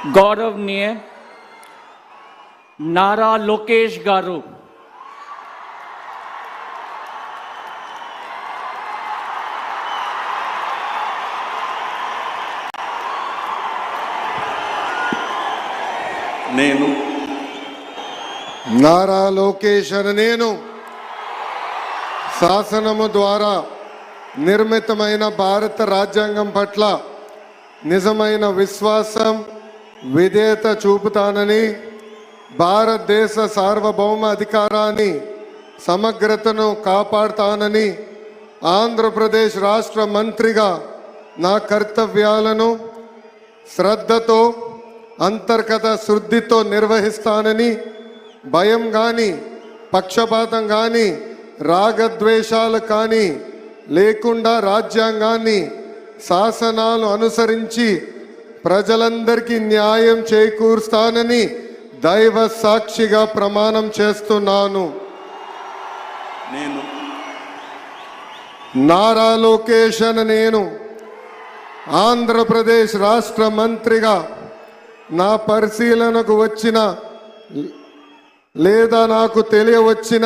गौरवनीय नारा लोकेश गारू నేను నారా లోకేష్ అనే నేను శాసనము ద్వారా నిర్మితమైన భారత రాజ్యాంగం పట్ల నిజమైన విశ్వాసం విధేయత చూపుతానని భారతదేశ సార్వభౌమ అధికారాన్ని సమగ్రతను కాపాడుతానని ఆంధ్రప్రదేశ్ రాష్ట్ర మంత్రిగా నా కర్తవ్యాలను శ్రద్ధతో అంతర్గత శుద్ధితో నిర్వహిస్తానని భయం కానీ పక్షపాతం కానీ రాగద్వేషాలు కానీ లేకుండా రాజ్యాంగాన్ని శాసనాలు అనుసరించి ప్రజలందరికీ న్యాయం చేకూరుస్తానని దైవ సాక్షిగా ప్రమాణం చేస్తున్నాను. నేను నారా లోకేష్ అనే నేను ఆంధ్రప్రదేశ్ రాష్ట్ర మంత్రిగా నా పరిశీలనకు వచ్చిన లేదా నాకు తెలియవచ్చిన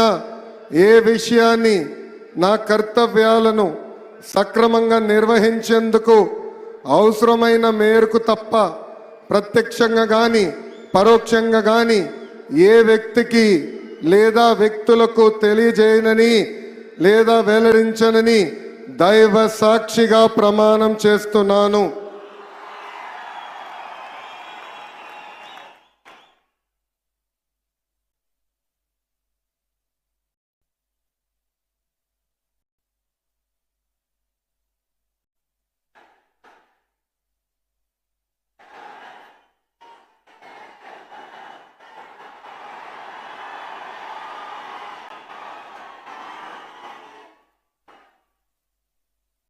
ఏ విషయాన్ని నా కర్తవ్యాలను సక్రమంగా నిర్వహించేందుకు అవసరమైన మేరకు తప్ప ప్రత్యక్షంగా కానీ పరోక్షంగా కానీ ఏ వ్యక్తికి లేదా వ్యక్తులకు తెలియజేయనని లేదా వెల్లడించనని దైవ సాక్షిగా ప్రమాణం చేస్తున్నాను.